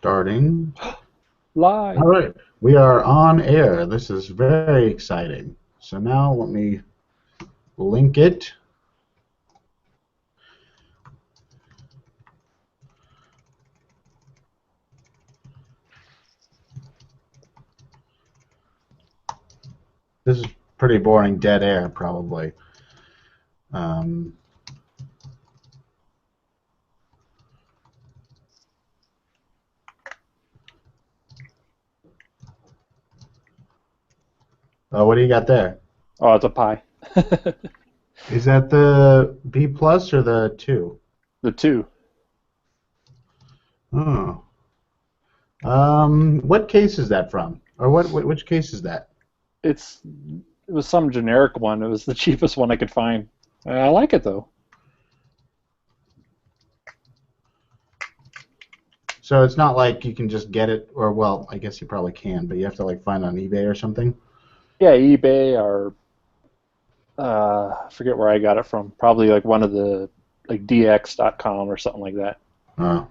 Starting. Live. All right, we are on air. This is very exciting. So now let me link it. This is pretty boring dead air, probably. Oh, what do you got there? Oh, it's a pie. Is that the B plus or the 2? The 2. Oh. What case is that from? Or which case is that? It was some generic one. It was the cheapest one I could find. I like it though. So it's not like you can just get it, or well, I guess you probably can, but you have to like find it on eBay or something. Yeah, eBay or I forget where I got it from. Probably like one of the like dx.com or something like that. Oh.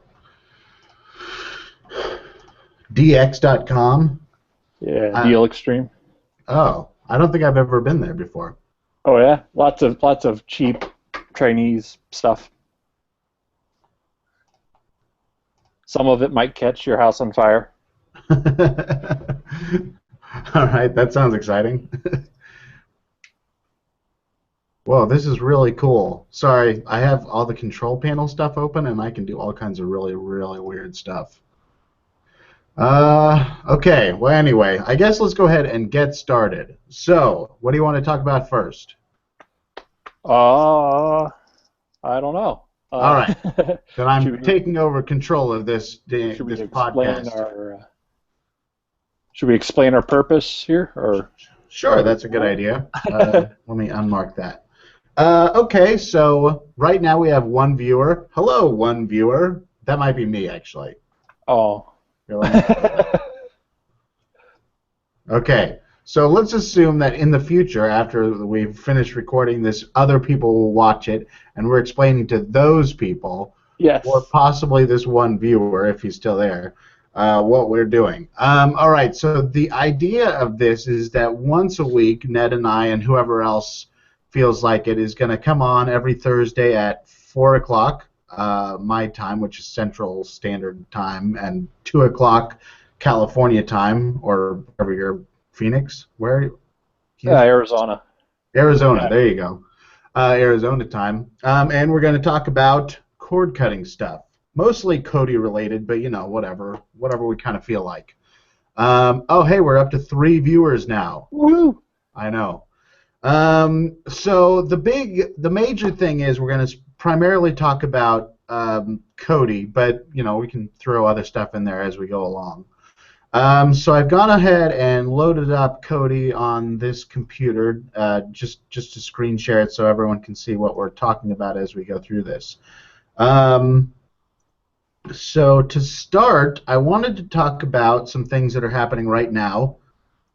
dx.com? Yeah, Deal Extreme. Oh, I don't think I've ever been there before. Oh yeah, lots of cheap Chinese stuff. Some of it might catch your house on fire. All right, that sounds exciting. Whoa, this is really cool. Sorry, I have all the control panel stuff open, and I can do all kinds of really, really weird stuff. Okay, well, anyway, I guess let's go ahead and get started. So, what do you want to talk about first? I don't know. All right, then I'm taking over control of this podcast. Should we explain our purpose here, or? Sure, that's a good idea. Let me unmark that. Okay, so right now we have one viewer. Hello, one viewer. That might be me, actually. Oh. Okay, so let's assume that in the future, after we've finished recording this, other people will watch it, and we're explaining to those people, yes, or possibly this one viewer, if he's still there, what we're doing. All right, so the idea of this is that once a week, Ned and I and whoever else feels like it is going to come on every Thursday at 4 o'clock my time, which is Central Standard Time, and 2 o'clock California time, or wherever you're, Phoenix? Where? Arizona. Arizona, yeah. There you go. Arizona time. And we're going to talk about cord cutting stuff. Mostly Kodi related, but you know, whatever we kind of feel like. Oh, hey, we're up to 3 viewers now. Woo! I know. So the major thing is we're going to primarily talk about Kodi, but you know, we can throw other stuff in there as we go along. So I've gone ahead and loaded up Kodi on this computer just to screen share it so everyone can see what we're talking about as we go through this. So to start, I wanted to talk about some things that are happening right now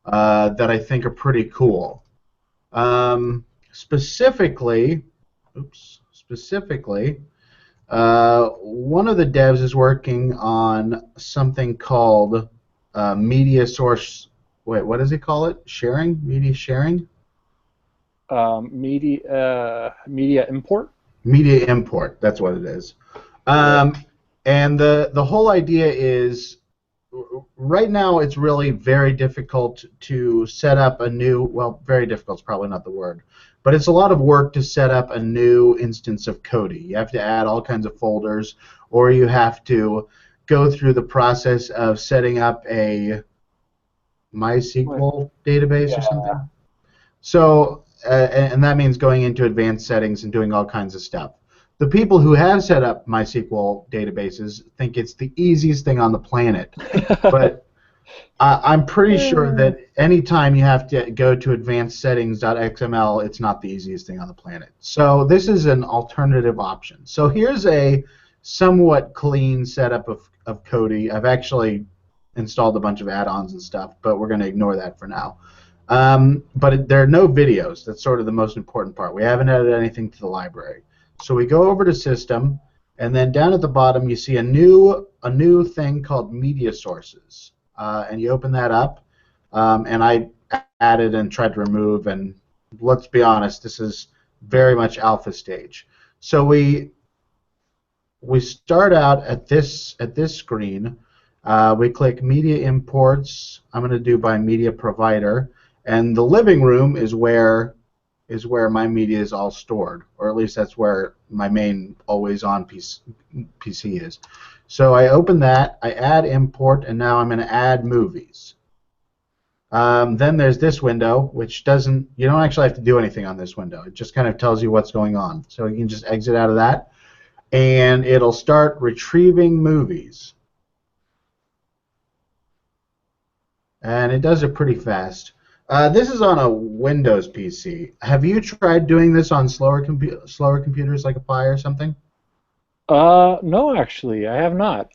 that I think are pretty cool. Specifically, one of the devs is working on something called media source. Wait, what does he call it? Sharing? Media sharing? Media import. Media import. That's what it is. And the whole idea is, right now it's really very difficult to set up a new, well, very difficult is probably not the word, but it's a lot of work to set up a new instance of Kodi. You have to add all kinds of folders, or you have to go through the process of setting up a MySQL database or something. So, and that means going into advanced settings and doing all kinds of stuff. The people who have set up MySQL databases think it's the easiest thing on the planet, but I'm pretty sure that anytime you have to go to advanced settings.xml, it's not the easiest thing on the planet. So this is an alternative option. So here's a somewhat clean setup of Kodi. I've actually installed a bunch of add-ons and stuff, but we're going to ignore that for now. But there are no videos. That's sort of the most important part. We haven't added anything to the library. So we go over to System, And then down at the bottom, you see a new thing called media sources, and you open that up. And I added and tried to remove. And let's be honest, this is very much alpha stage. So we start out at this screen. We click media imports. I'm going to do by media provider, and the living room is where my media is all stored, or at least that's where my main always-on PC is. So I open that, I add import, and now I'm going to add movies. Then there's this window, which you don't actually have to do anything on this window. It just kind of tells you what's going on. So you can just exit out of that, and it'll start retrieving movies. And it does it pretty fast. This is on a Windows PC. Have you tried doing this on slower computers like a Pi or something? No, actually, I have not.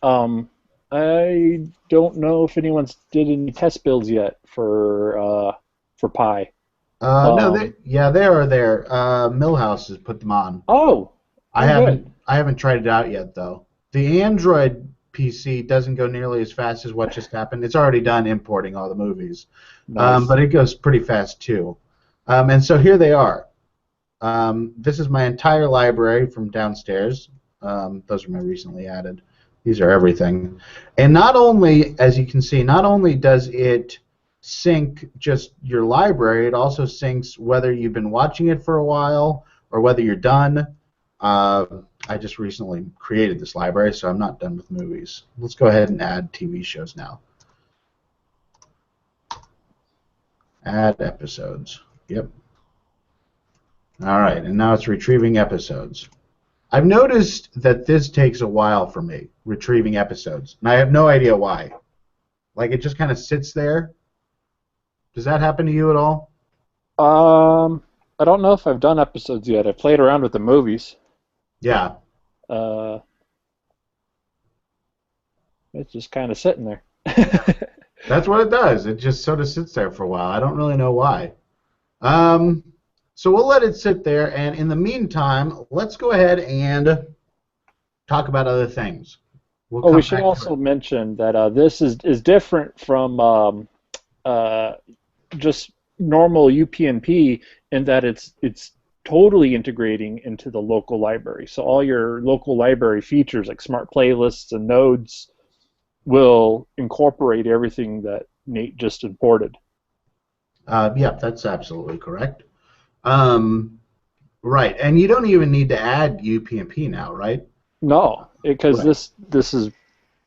I don't know if anyone's did any test builds yet for Pi. No, they are there. Millhouse has put them on. Oh, I good. haven't tried it out yet though. The Android PC doesn't go nearly as fast as what just happened. It's already done importing all the movies, Nice. but it goes pretty fast too. And so here they are. This is my entire library from downstairs. Those are my recently added. These are everything. And not only, as you can see, not only does it sync just your library, it also syncs whether you've been watching it for a while or whether you're done. I just recently created this library, so I'm not done with movies. Let's go ahead and add TV shows now. Add episodes. Yep. All right, and now it's retrieving episodes. I've noticed that this takes a while for me, retrieving episodes, and I have no idea why. Like, it just kind of sits there. Does that happen to you at all? I don't know if I've done episodes yet. I've played around with the movies. Yeah. It's just kind of sitting there. That's what it does. It just sort of sits there for a while. I don't really know why. So we'll let it sit there, and in the meantime, let's go ahead and talk about other things. We should also mention that this is different from just normal UPnP in that it's totally integrating into the local library. So all your local library features like smart playlists and nodes will incorporate everything that Nate just imported. Yeah, that's absolutely correct. Right, and you don't even need to add UPnP now, right? No, because this is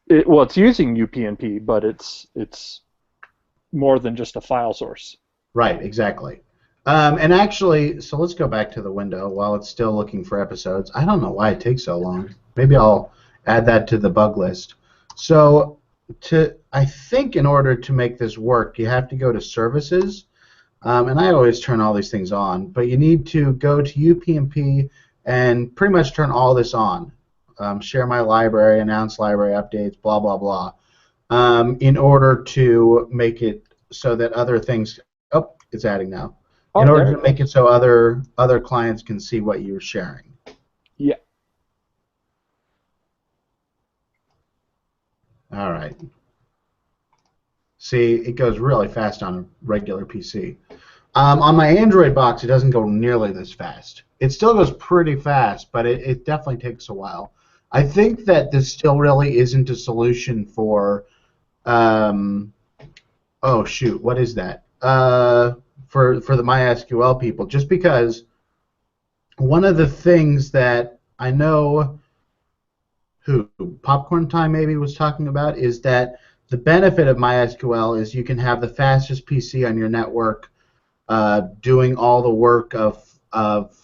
it's using UPnP, but it's more than just a file source. Right, exactly. And actually, so let's go back to the window while it's still looking for episodes. I don't know why it takes so long. Maybe I'll add that to the bug list. So I think in order to make this work, you have to go to Services. And I always turn all these things on, but you need to go to UPnP and pretty much turn all this on. Share my library, announce library updates, blah, blah, blah, in order to make it so that other things... Oh, it's adding now. In order to make it so other clients can see what you're sharing. Yeah. All right. See, it goes really fast on a regular PC. On my Android box, it doesn't go nearly this fast. It still goes pretty fast, but it definitely takes a while. I think that this still really isn't a solution for, oh shoot, what is that? For the MySQL people, just because one of the things that I know Popcorn Time maybe was talking about is that the benefit of MySQL is you can have the fastest PC on your network doing all the work of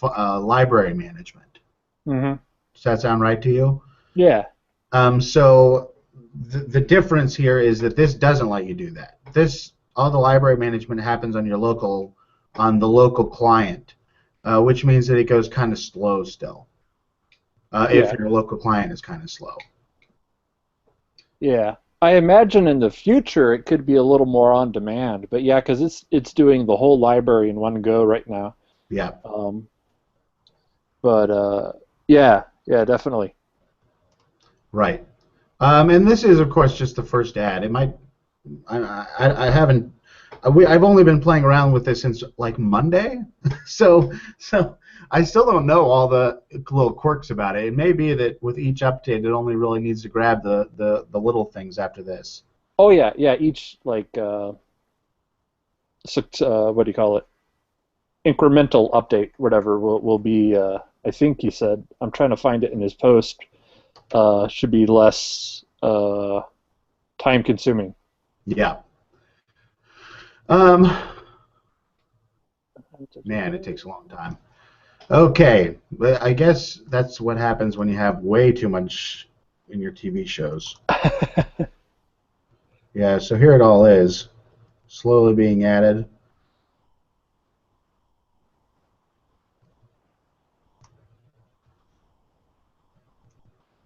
library management. Mm-hmm. Does that sound right to you? Yeah. So the difference here is that this doesn't let you do that. All the library management happens on the local client, which means that it goes kind of slow still. If your local client is kind of slow. Yeah. I imagine in the future it could be a little more on demand, but yeah, because it's doing the whole library in one go right now. Yeah. Yeah, definitely. Right. And this is, of course, just the first ad. It might. I haven't. I've only been playing around with this since like Monday, so I still don't know all the little quirks about it. It may be that with each update, it only really needs to grab the little things after this. Oh yeah, yeah. Each like what do you call it? Incremental update, whatever, will be. I think he said. I'm trying to find it in his post. Should be less time consuming. Yeah. Man, it takes a long time. Okay, but I guess that's what happens when you have way too much in your TV shows. Yeah, so here it all is, slowly being added.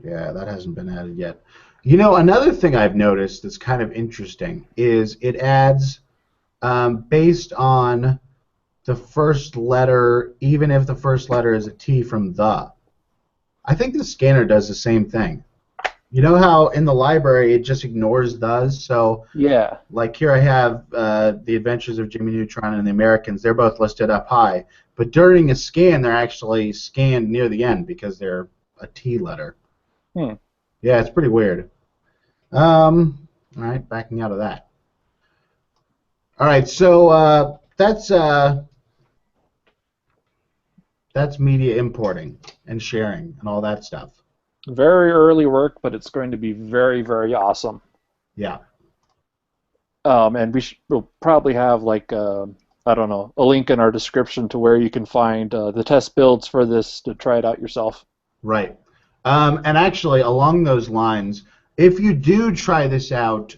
Yeah, that hasn't been added yet. You know, another thing I've noticed that's kind of interesting is it adds based on the first letter, even if the first letter is a T from the. I think the scanner does the same thing. You know how in the library it just ignores those? So, Yeah. like here I have The Adventures of Jimmy Neutron and the Americans. They're both listed up high. But during a scan, they're actually scanned near the end because they're a T letter. Hmm. Yeah, it's pretty weird. All right, backing out of that. All right, so that's media importing and sharing and all that stuff. Very early work, but it's going to be very, very awesome. Yeah. And we'll probably have like I don't know, a link in our description to where you can find the test builds for this to try it out yourself. Right. And actually, along those lines, if you do try this out,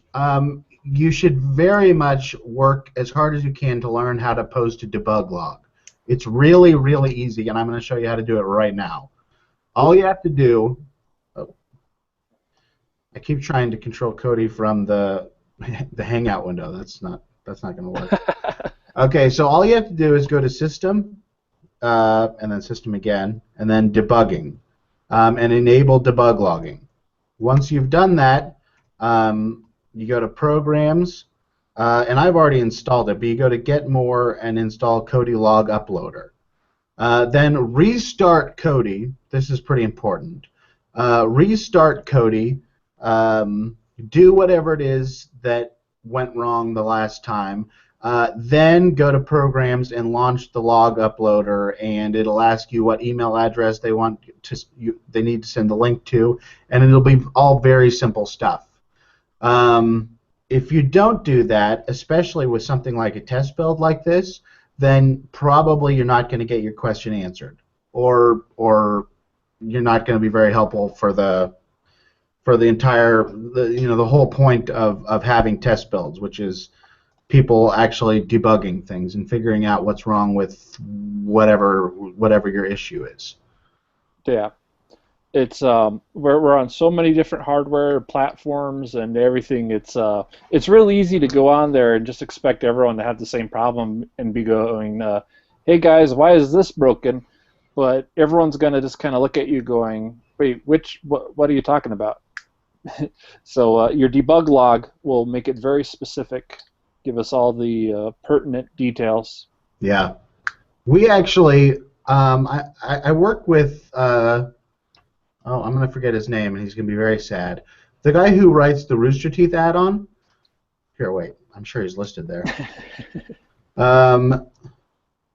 you should very much work as hard as you can to learn how to post a debug log. It's really, really easy, and I'm going to show you how to do it right now. All you have to do, oh, I keep trying to control Kodi from the Hangout window. That's not going to work. Okay, so all you have to do is go to System, and then System again, and then Debugging, and enable debug logging. Once you've done that, you go to Programs, and I've already installed it, but you go to Get More and install Kodi Log Uploader. Then restart Kodi. This is pretty important. Restart Kodi. Do whatever it is that went wrong the last time. Then go to Programs and launch the log uploader, and it'll ask you what email address they they need to send the link to, and it'll be all very simple stuff. If you don't do that, especially with something like a test build like this, then probably you're not going to get your question answered, or you're not going to be very helpful for the entire the whole point of having test builds, which is people actually debugging things and figuring out what's wrong with whatever your issue is. Yeah. It's we're on so many different hardware platforms and everything. It's really easy to go on there and just expect everyone to have the same problem and be going, "Hey guys, why is this broken?" But everyone's gonna just kind of look at you going, "Wait, what are you talking about?" So your debug log will make it very specific, give us all the pertinent details. Yeah, we actually I work with. Oh, I'm going to forget his name, and he's going to be very sad. The guy who writes the Rooster Teeth add-on. Here, wait. I'm sure he's listed there.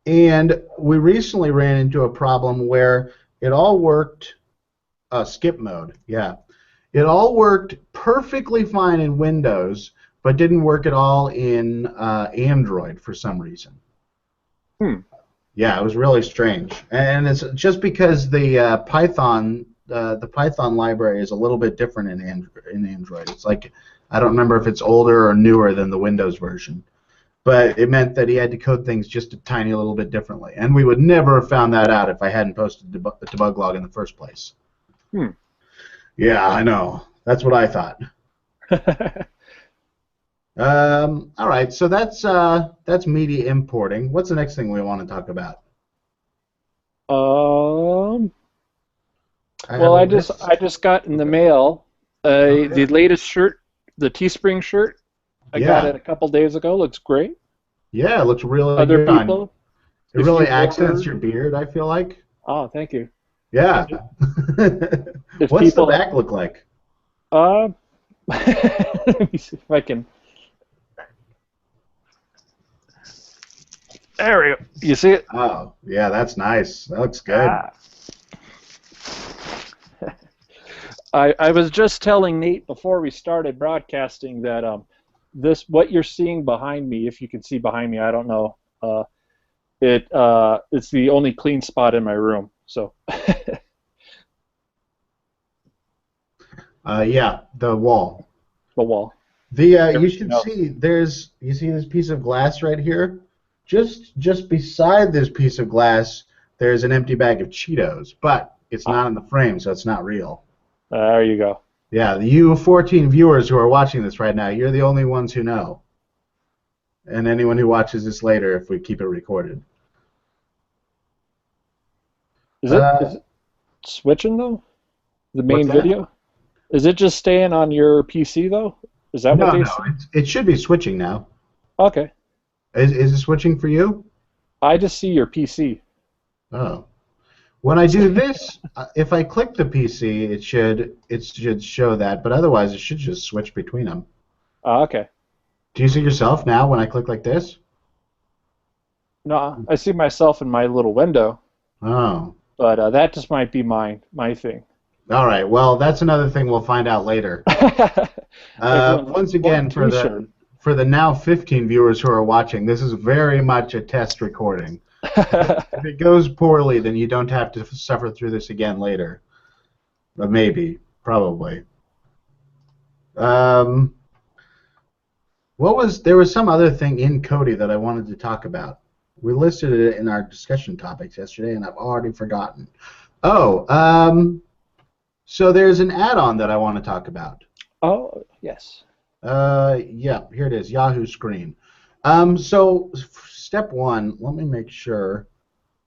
And we recently ran into a problem where it all worked. Skip mode, yeah. It all worked perfectly fine in Windows, but didn't work at all in Android for some reason. Yeah, it was really strange, and it's just because the Python library is a little bit different in Android. It's like, I don't remember if it's older or newer than the Windows version, but it meant that he had to code things just a tiny little bit differently, and we would never have found that out if I hadn't posted the debug log in the first place. Yeah, I know. That's what I thought. All right, so that's media importing. What's the next thing we want to talk about? I have Well, a I just got in the mail the latest shirt, the Teespring shirt. I got Yeah. it a couple days ago. Looks great. Yeah, it looks really Other good on you. people, It if really you've accents ordered, your beard, I feel like. oh, thank you. Yeah. If What's the people, back look like? uh, let me see if I can. There we go. You see it? Oh, yeah, that's nice. That looks good. Ah. I was just telling Nate before we started broadcasting that this what you're seeing behind me, if you can see behind me, I don't know. It's the only clean spot in my room. So Yeah, the wall. the wall. The you Everything should else. see you see this piece of glass right here? Just beside this piece of glass, there's an empty bag of Cheetos, but it's Ah, not in the frame, so it's not real. there you go. Yeah, you 14 viewers who are watching this right now, you're the only ones who know. And anyone who watches this later if we keep it recorded. Is Uh, it switching though? The what's main that? video? Is it just staying on your PC though? Is that what No, they no, said? it should be switching now. Okay. Is it switching for you? I just see your PC. Oh. When I do this, if I click the PC, it should show that, but otherwise it should just switch between them. Okay. Do you see yourself now when I click like this? No, I see myself in my little window, Oh. but that just might be my thing. All right. Well, that's another thing we'll find out later. Everyone's Once one again, T-shirt. for the now 15 viewers who are watching, this is very much a test recording. If it goes poorly, then you don't have to suffer through this again later. But maybe, probably. Um, there was some other thing in Kodi that I wanted to talk about. We listed it in our discussion topics yesterday, and I've already forgotten. Oh, so there's an add-on that I want to talk about. Oh, yes. Yeah, here it is, Yahoo Screen. So step one, let me make sure.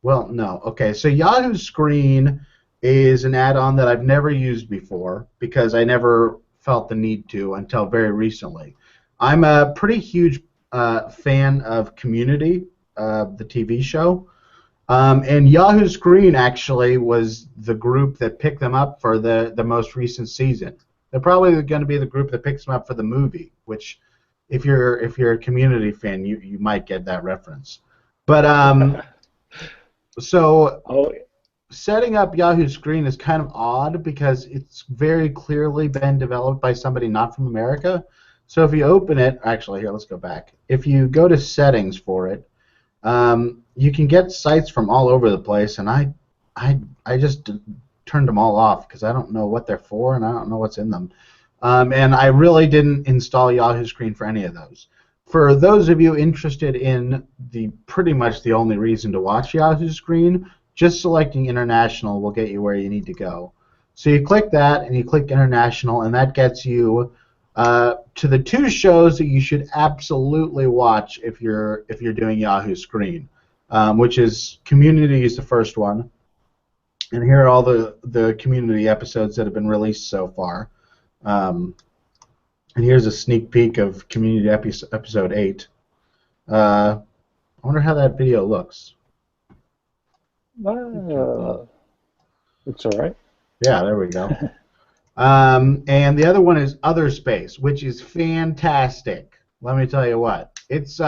Well, no. Okay, so Yahoo Screen is an add-on that I've never used before because I never felt the need to until very recently. I'm a pretty huge fan of Community, the TV show. And Yahoo Screen actually was the group that picked them up for the most recent season. They're probably going to be the group that picks them up for the movie, which, if you're a Community fan, you might get that reference. But so Oh, setting up Yahoo Screen is kind of odd because it's very clearly been developed by somebody not from America. So if you open it, actually here, let's go back. If you go to settings for it, you can get sites from all over the place, and I just turned them all off because I don't know what they're for and I don't know what's in them. And I really didn't install Yahoo Screen for any of those. For those of you interested in pretty much the only reason to watch Yahoo Screen, just selecting international will get you where you need to go. So you click that and you click international, and that gets you to the two shows that you should absolutely watch if you're doing Yahoo Screen, which is Community is the first one, and here are all the Community episodes that have been released so far. And here's a sneak peek of Community episode 8. I wonder how that video looks. it's all right. Yeah, there we go. And the other one is Other Space, which is fantastic. Let me tell you what. It's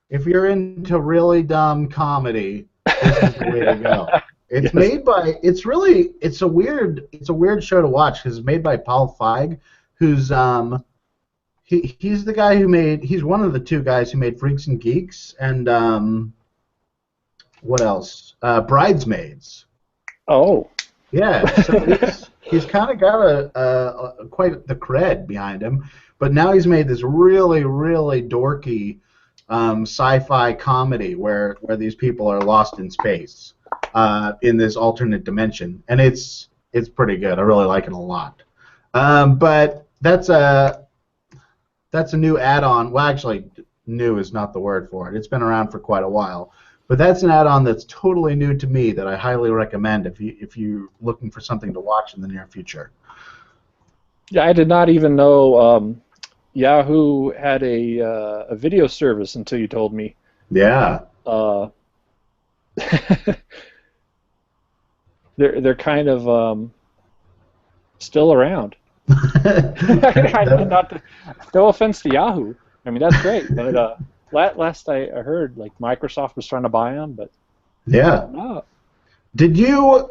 if you're into really dumb comedy, this is the way to go. It's Yes. made by it's a weird show to watch because it's made by Paul Feig, who's he's the guy he's one of the two guys who made Freaks and Geeks and what else? Bridesmaids. Oh. Yeah, so he's kind of got a quite the cred behind him, but now he's made this really dorky sci-fi comedy where these people are lost in space in this alternate dimension, and it's pretty good. I really like it a lot. But that's a new add-on. Well, actually, new is not the word for it. It's been around for quite a while. But that's an add-on that's totally new to me that I highly recommend if you're looking for something to watch in the near future. Yeah, I did not even know Yahoo had a video service until you told me. Yeah. Uh, they're kind of still around. Not to, no offense to Yahoo. I mean, that's great. But last I heard, like Microsoft was trying to buy them, but yeah. no. Did you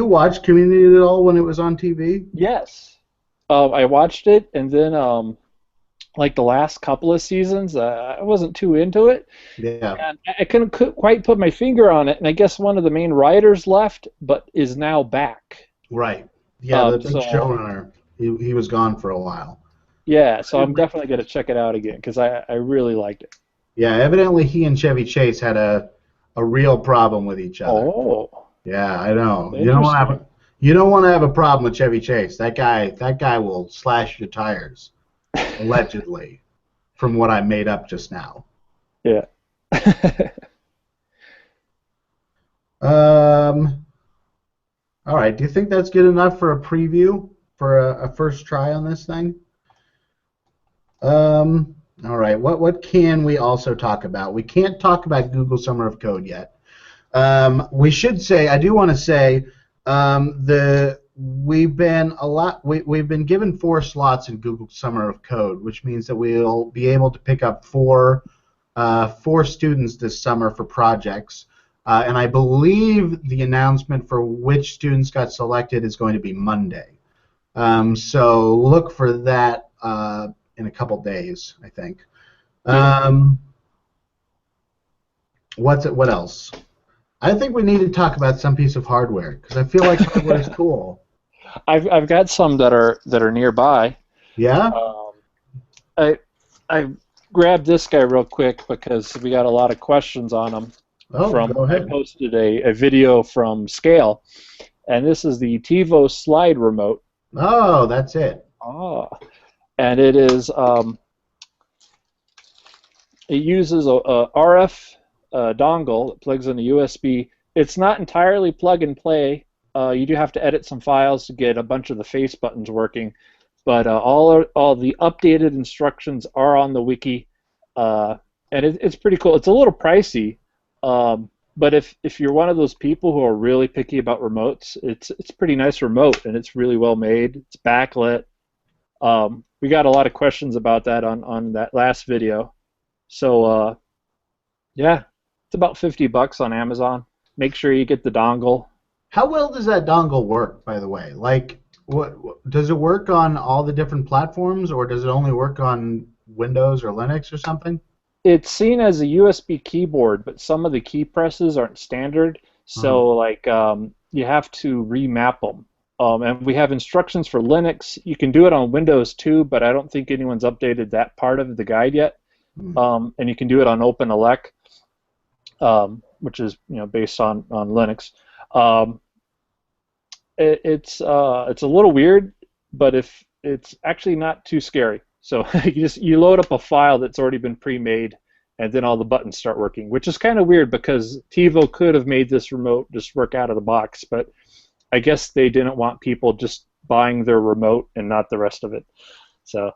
watch Community at all when it was on TV? Yes, I watched it, and then like the last couple of seasons, I wasn't too into it, Yeah. and I couldn't quite put my finger on it. And I guess one of the main writers left, but is now back. Right. Yeah, the big So, showrunner. He was gone for a while. yeah, so I'm definitely going to check it out again because I really liked it. Yeah, evidently he and Chevy Chase had a real problem with each other. Oh. Yeah, I know. Interesting. You don't want to have a problem with Chevy Chase. That guy will slash your tires, allegedly, from what I made up just now. Yeah. All right. Do you think that's good enough for a preview for a first try on this thing? All right. What can we also talk about? We can't talk about Google Summer of Code yet. We should say, I do want to say, we've been given 4 slots in Google Summer of Code, which means that we'll be able to pick up four students this summer for projects. And I believe the announcement for which students got selected is going to be Monday. So look for that in a couple days, I think. What else? I think we need to talk about some piece of hardware because I feel like hardware is cool. I've got some that are nearby. Yeah. I grabbed this guy real quick because we got a lot of questions on him. Oh, go ahead. I posted a video from Scale, and this is the TiVo slide remote. Oh, that's it. Oh, and it is it uses a RF dongle that plugs in a USB. It's not entirely plug and play. You do have to edit some files to get a bunch of the face buttons working, but all the updated instructions are on the wiki, and it's pretty cool. It's a little pricey, but if you're one of those people who are really picky about remotes, it's a pretty nice remote, and it's really well made. It's backlit. We got a lot of questions about that on that last video, so yeah, it's about $50 on Amazon. Make sure you get the dongle. How well does that dongle work, by the way? Like, what does it work on all the different platforms, or does it only work on Windows or Linux or something? It's seen as a USB keyboard, but some of the key presses aren't standard, so like you have to remap them. And we have instructions for Linux. You can do it on Windows too, but I don't think anyone's updated that part of the guide yet. And you can do it on OpenELEC, which is based on Linux. It's a little weird, but if it's actually not too scary. So you load up a file that's already been pre-made, and then all the buttons start working, which is kind of weird because TiVo could have made this remote just work out of the box, but I guess they didn't want people just buying their remote and not the rest of it. So.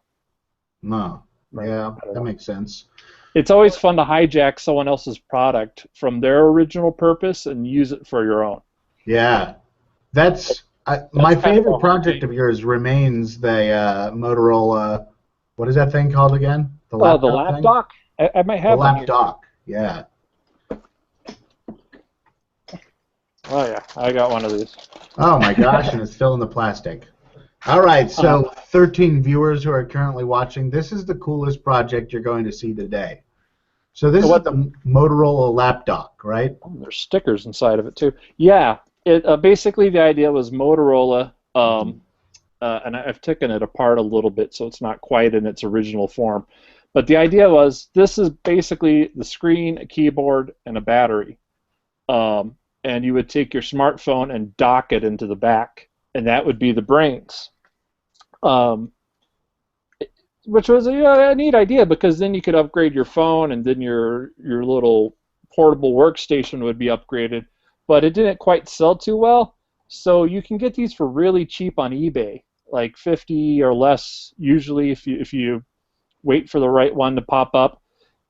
No. Yeah, that makes sense. It's always fun to hijack someone else's product from their original purpose and use it for your own. Yeah, that's my favorite project of yours remains the Motorola. What is that thing called again? The lap dock. I might have the lap dock. Yeah. Oh yeah, I got one of these. Oh my gosh, and it's still in the plastic. All right, so 13 viewers who are currently watching. This is the coolest project you're going to see today. So this is the Motorola lap dock, right? Oh, there's stickers inside of it too. Yeah, basically the idea was Motorola, and I've taken it apart a little bit so it's not quite in its original form. But the idea was this is basically the screen, a keyboard, and a battery. And you would take your smartphone and dock it into the back, and that would be the brains. Which was a neat idea because then you could upgrade your phone and then your little portable workstation would be upgraded, but it didn't quite sell too well. So you can get these for really cheap on eBay, like 50 or less usually if you wait for the right one to pop up.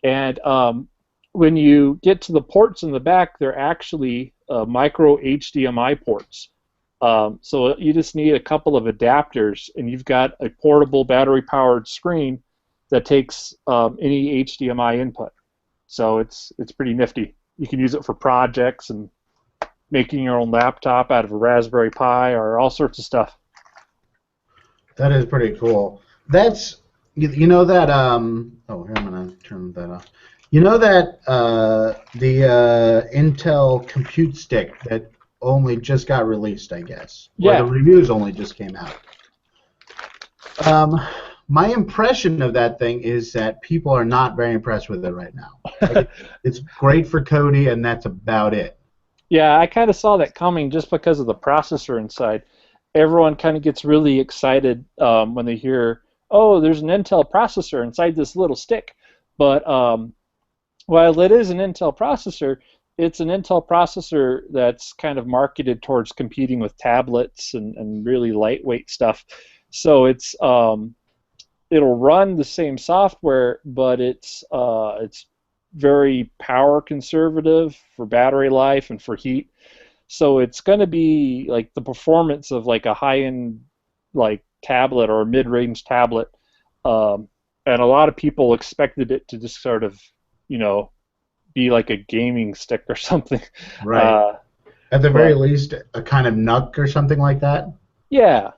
And when you get to the ports in the back, they're actually micro HDMI ports. So you just need a couple of adapters, and you've got a portable battery-powered screen that takes any HDMI input. So it's pretty nifty. You can use it for projects and making your own laptop out of a Raspberry Pi or all sorts of stuff. That is pretty cool. That's you know that oh, here, I'm gonna turn that off. You know that the Intel Compute Stick that only just got released, I guess. Yeah. Or the reviews only just came out. My impression of that thing is that people are not very impressed with it right now. Like, it's great for Kodi, and that's about it. Yeah, I kind of saw that coming just because of the processor inside. Everyone kind of gets really excited when they hear, oh, there's an Intel processor inside this little stick. But while it is an Intel processor, it's an Intel processor that's kind of marketed towards competing with tablets and really lightweight stuff. So it's it'll run the same software, but it's very power conservative for battery life and for heat. So it's going to be like the performance of like a high-end like tablet or a mid-range tablet. And a lot of people expected it to just sort of, be like a gaming stick or something. Right. At the very least, a kind of NUC or something like that. Yeah,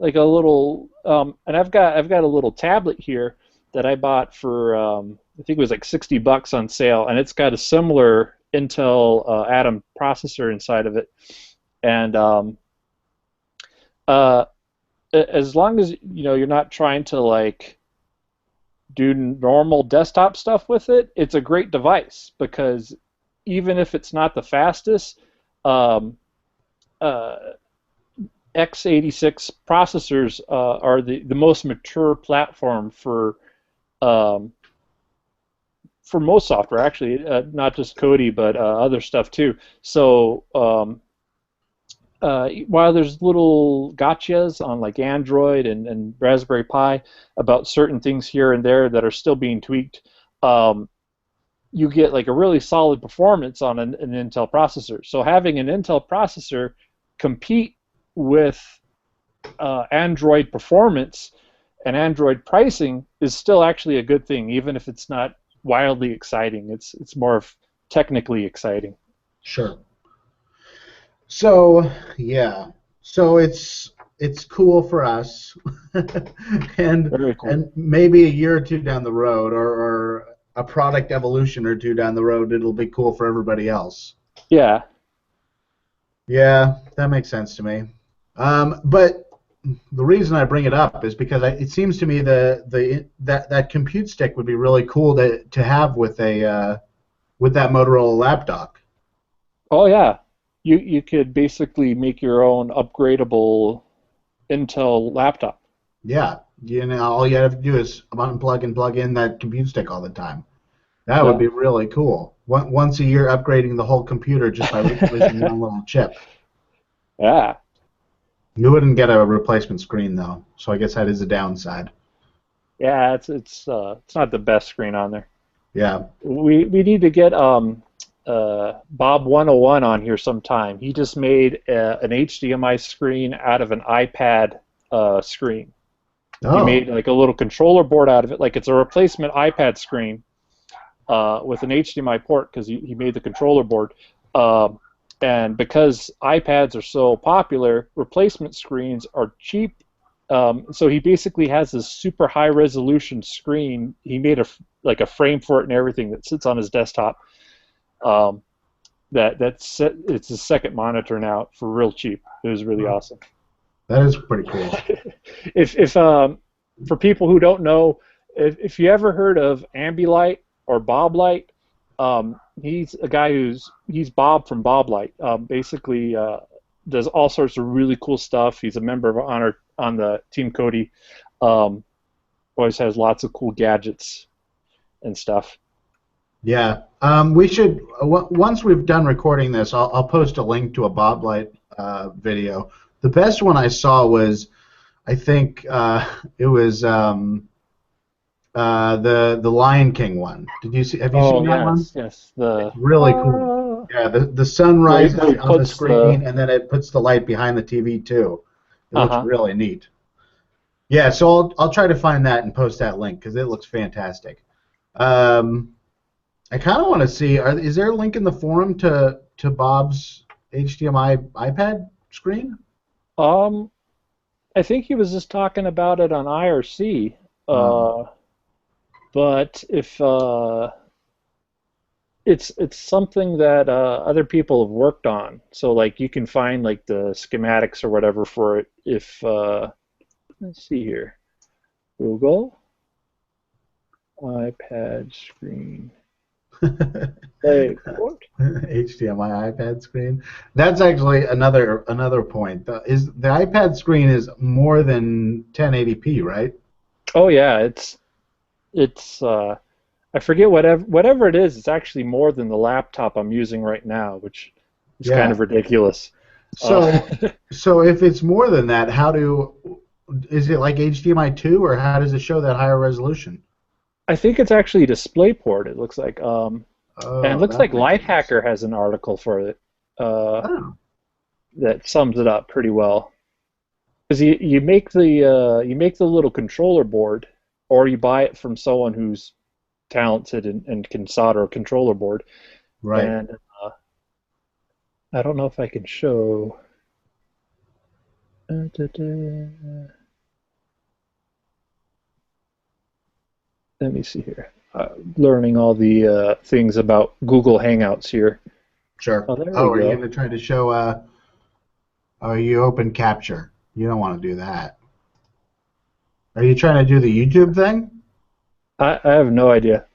like a little. And I've got a little tablet here that I bought for I think it was like $60 on sale, and it's got a similar Intel Atom processor inside of it, and as long as you're not trying to like do normal desktop stuff with it, it's a great device because even if it's not the fastest, x86 processors are the most mature platform for most software, actually, not just Kodi, but other stuff too. So while there's little gotchas on like Android and Raspberry Pi about certain things here and there that are still being tweaked, you get like a really solid performance on an Intel processor. So having an Intel processor compete with Android performance and Android pricing is still actually a good thing, even if it's not wildly exciting. It's more of technically exciting. Sure. So yeah, so it's cool for us, and Very cool. And maybe a year or two down the road, or a product evolution or two down the road, it'll be cool for everybody else. Yeah. Yeah, that makes sense to me. But the reason I bring it up is because it seems to me that compute stick would be really cool to have with that Motorola laptop. Oh yeah. You could basically make your own upgradable Intel laptop. Yeah, all you have to do is unplug and plug in that compute stick all the time. That would be really cool. Once a year, upgrading the whole computer just by replacing one little chip. Yeah. You wouldn't get a replacement screen though, so I guess that is a downside. Yeah, it's not the best screen on there. Yeah. We need to get Bob 101 on here sometime. He just made an HDMI screen out of an iPad screen. Oh. He made like a little controller board out of it, like it's a replacement iPad screen with an HDMI port because he made the controller board. And because iPads are so popular, replacement screens are cheap. So he basically has this super high resolution screen. He made a frame for it and everything that sits on his desktop. It's his second monitor now for real cheap. It was really awesome. That is pretty cool. If for people who don't know, if you ever heard of Ambilight or Bob Light, he's a guy he's Bob from Bob Light. Basically, does all sorts of really cool stuff. He's a member of honor on the Team Kodi. Always has lots of cool gadgets and stuff. Yeah. We should once we've done recording this, I'll post a link to a Bob Light video. The best one I saw was, I think it was the Lion King one. Did you see? Have you Oh seen that one? yes, yes. It's really cool. Yeah, the sun rises Where he on the puts the screen and then it puts the light behind the TV too. It looks uh-huh. really neat. Yeah, so I'll try to find that and post that link because it looks fantastic. Um, I kind of want to see. Is there a link in the forum to Bob's HDMI iPad screen? Um, I think he was just talking about it on IRC. Oh, Uh, but if it's something that other people have worked on, so like you can find like the schematics or whatever for it. If let's see here, Google iPad screen. Play port. HDMI iPad screen. That's actually another point. Is the iPad screen is more than 1080p, right? Oh yeah, it's I forget whatever it is. It's actually more than the laptop I'm using right now, which is kind Yeah. of ridiculous. Uh, So so if it's more than that, is it like HDMI 2 or how does it show that higher resolution? I think it's actually DisplayPort. It looks like, and it Oh, looks that like makes sense. Lifehacker has an article for it uh, Oh, that sums it up pretty well. Because you make the little controller board, or you buy it from someone who's talented and can solder a controller board. right. And I don't know if I can show. Let me see here. Learning all the things about Google Hangouts here. Sure. Oh, there Oh, we are you go. going to try to show oh, you open capture. You don't want to do that. Are you trying to do the YouTube thing? I have no idea.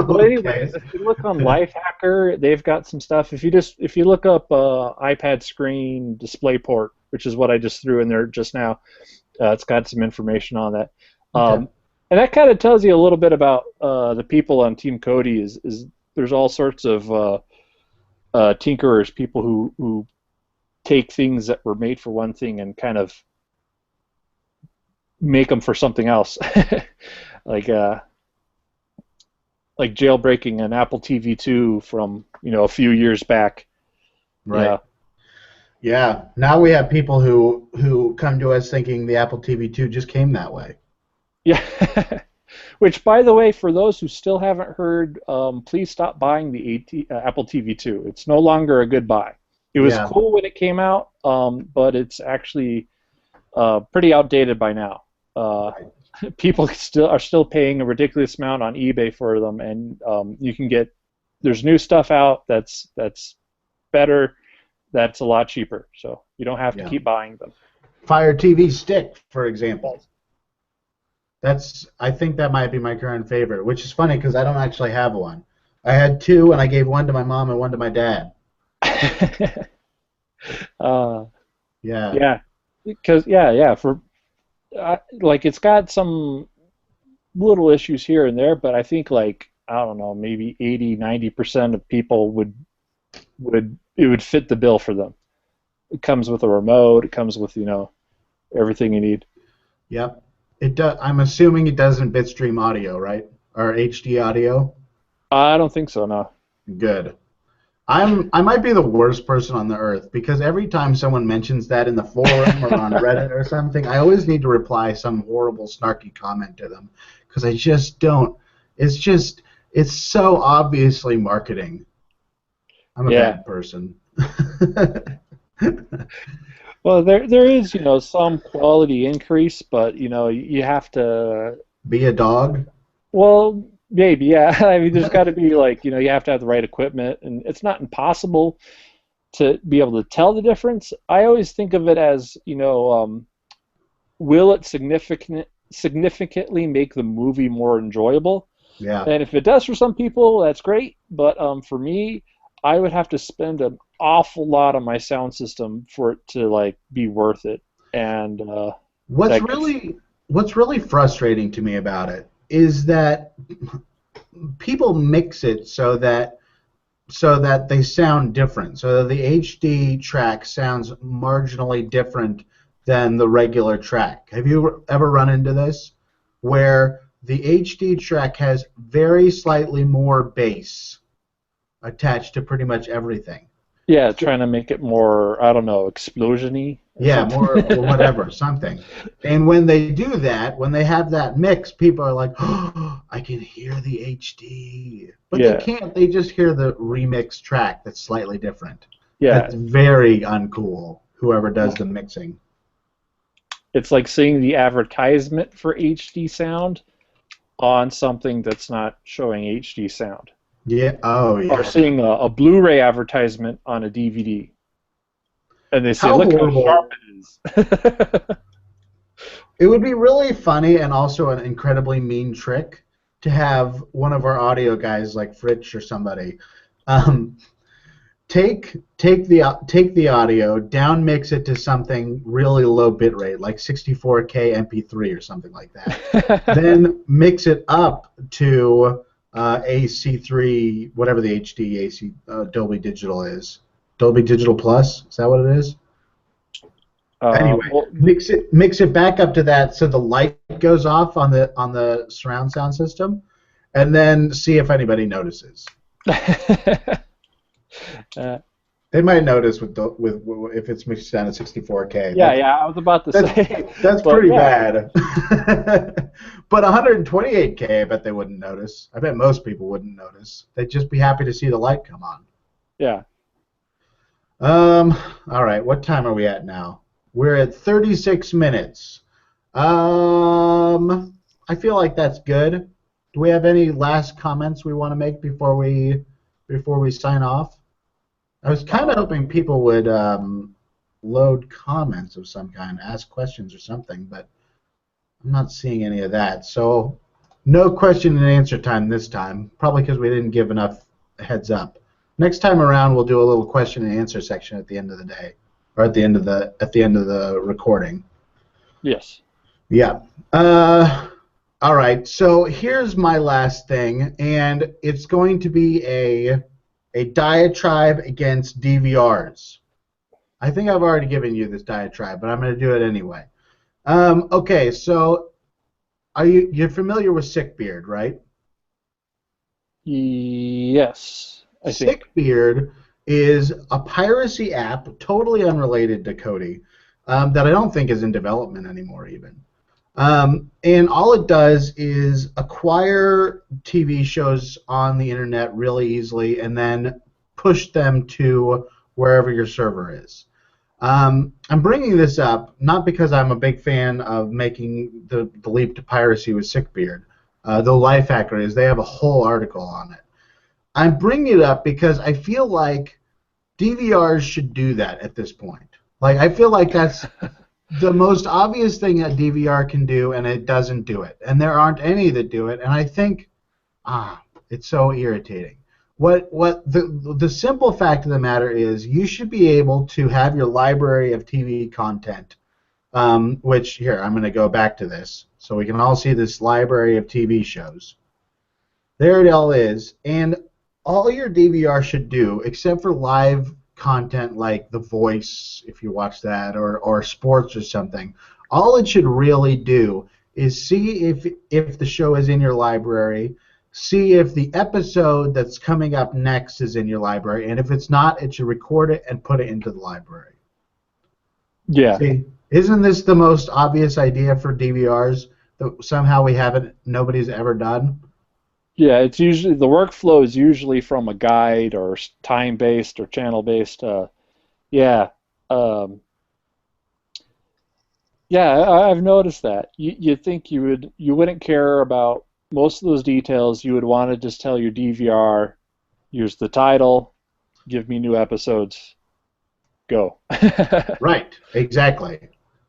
Well, Okay. anyways, if you look on Lifehacker, they've got some stuff. If you look up iPad screen DisplayPort, which is what I just threw in there just now, it's got some information on that. Okay. And that kind of tells you a little bit about the people on Team Kodi. Is there's all sorts of tinkerers, people who take things that were made for one thing and kind of make them for something else, like uh, like jailbreaking an Apple TV 2 from a few years back. Right. Yeah, Yeah. Now we have people who come to us thinking the Apple TV 2 just came that way. yeah. Which, by the way, for those who still haven't heard, please stop buying the Apple TV 2. It's no longer a good buy. It was Yeah. cool when it came out, but it's actually pretty outdated by now. Right. People are still paying a ridiculous amount on eBay for them, and you can get there's new stuff out that's better, that's a lot cheaper. So you don't have to Yeah. keep buying them. Fire TV Stick, for example. I think that might be my current favorite, which is funny because I don't actually have one. I had two, and I gave one to my mom and one to my dad. uh, Yeah. yeah, because yeah, for like it's got some little issues here and there, but I think like I don't know, maybe 80-90% of people would fit the bill for them. It comes with a remote. It comes with everything you need. Yep. It does. I'm assuming it does in bitstream audio, right? Or HD audio. I don't think so. No. Good. I might be the worst person on the earth because every time someone mentions that in the forum or on Reddit or something, I always need to reply some horrible snarky comment to them because I just don't. It's so obviously marketing. I'm a Yeah. bad person. Well, there is some quality increase, but you have to. Be a dog. Well, maybe yeah. I mean, there's got to be like you have to have the right equipment, and it's not impossible to be able to tell the difference. I always think of it as will it significantly make the movie more enjoyable? Yeah. And if it does for some people, that's great. But for me, I would have to spend an awful lot on my sound system for it to like be worth it. And What's that gets really what's really frustrating to me about it is that people mix it so that they sound different, so that the HD track sounds marginally different than the regular track. Have you ever run into this, where the HD track has very slightly more bass attached to pretty much everything? Yeah, trying to make it more, I don't know, explosion-y or Yeah, something. more or whatever, something. And when they do that, when they have that mix, people are like, "Oh, I can hear the HD." But they Yeah, can't. They just hear the remix track that's slightly different. yeah. That's very uncool, whoever does the mixing. It's like seeing the advertisement for HD sound on something that's not showing HD sound. Yeah. Oh, Or yeah. seeing a Blu-ray advertisement on a DVD. And they say, How look how sharp horrible. it is. It would be really funny and also an incredibly mean trick to have one of our audio guys like Fritz or somebody um, take the audio, down mix it to something really low bit rate, like 64K MP3 or something like that. Then mix it up to AC3, whatever the HD AC Dolby Digital is. Dolby Digital Plus, is that what it is? Anyway, Well, mix it back up to that so the light goes off on the surround sound system, and then see if anybody notices. uh, They might notice with if it's mixed down to 64K. yeah, I was about to say. That's But pretty yeah, bad. But 128K, I bet they wouldn't notice. I bet most people wouldn't notice. They'd just be happy to see the light come on. yeah. All right, what time are we at now? We're at 36 minutes. I feel like that's good. Do we have any last comments we want to make before we sign off? I was kind of hoping people would load comments of some kind, ask questions or something, but I'm not seeing any of that. So no question and answer time this time, probably because we didn't give enough heads up. Next time around, we'll do a little question and answer section at the end of the day, or at the end of the recording. Yes. Yeah. All right. So here's my last thing, and it's going to be a diatribe against DVRs. I think I've already given you this diatribe, but I'm going to do it anyway. Okay. So you're familiar with Sickbeard, right? Yes, I think. Sickbeard is a piracy app, totally unrelated to Kodi, that I don't think is in development anymore even. And all it does is acquire TV shows on the internet really easily and then push them to wherever your server is. I'm bringing this up not because I'm a big fan of making the leap to piracy with Sickbeard. The life hacker is they have a whole article on it. I'm bringing it up because I feel like DVRs should do that at this point. Like I feel like that's the most obvious thing a DVR can do, and it doesn't do it. And there aren't any that do it. And I think, it's so irritating. What the simple fact of the matter is, you should be able to have your library of TV content. Which here I'm going to go back to this so we can all see this library of TV shows. There it all is, and all your DVR should do, except for live content like The Voice, if you watch that, or sports or something, all it should really do is see if the show is in your library, see if the episode that's coming up next is in your library, and if it's not, it should record it and put it into the library. Yeah. See, isn't this the most obvious idea for DVRs that somehow nobody's ever done? Yeah, it's usually the workflow is usually from a guide or time-based or channel-based. Yeah, um, yeah, I've noticed that. You'd think you wouldn't care about most of those details. You would want to just tell your DVR, here's the title, give me new episodes, go. Right, exactly.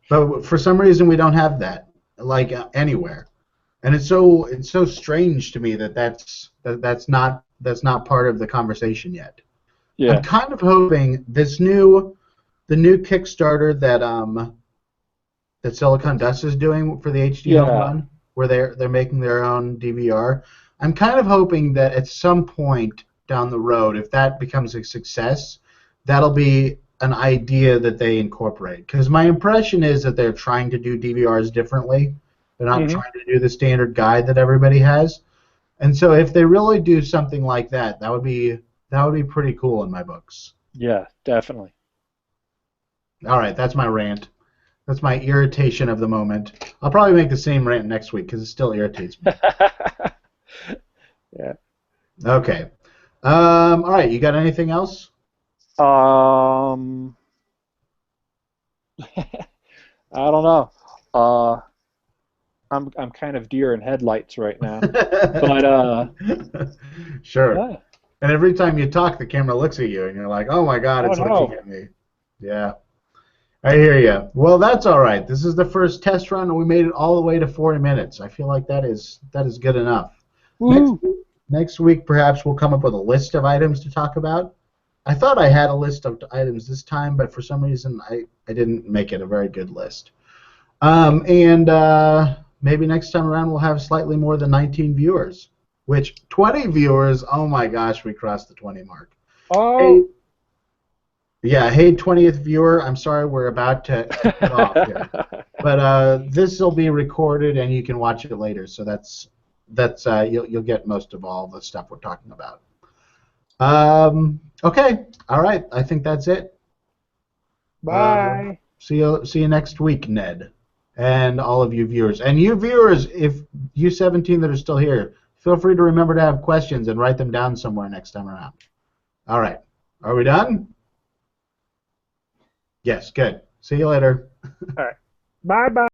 But for some reason we don't have that, like anywhere, and it's so strange to me that that's not part of the conversation yet. I'm Yeah, kind of hoping the new Kickstarter that Silicon Dust is doing for the HD Home yeah, Run, where they're making their own DVR. I'm kind of hoping that at some point down the road, if that becomes a success, that'll be an idea that they incorporate. Because my impression is that they're trying to do DVRs differently. They're not Hmm. trying to do the standard guide that everybody has. And so if they really do something like that, that would be pretty cool in my books. Yeah, definitely. All right, that's my rant. That's my irritation of the moment. I'll probably make the same rant next week because it still irritates me. Yeah. Okay. All right, you got anything else? Um, I don't know. Uh, I'm kind of deer in headlights right now. But Sure. yeah. And every time you talk, the camera looks at you, and you're like, "Oh my God, Oh it's looking no. at me." Yeah, I hear you. Well, that's all right. This is the first test run, and we made it all the way to 40 minutes. I feel like that is good enough. Next Woo. next week, perhaps we'll come up with a list of items to talk about. I thought I had a list of items this time, but for some reason I didn't make it a very good list. And maybe next time around we'll have slightly more than 19 viewers, which 20 viewers, oh my gosh, we crossed the 20 mark. Hey, Oh. yeah, hey 20th viewer, I'm sorry we're about to cut off here. But this will be recorded and you can watch it later, so that's you'll get most of all the stuff we're talking about. Okay, all right, I think that's it. Bye. See you next week, Ned, and all of you viewers. And you viewers, if you 17 that are still here, feel free to remember to have questions and write them down somewhere next time around. All right, are we done? Yes, good. See you later. All right. Bye bye.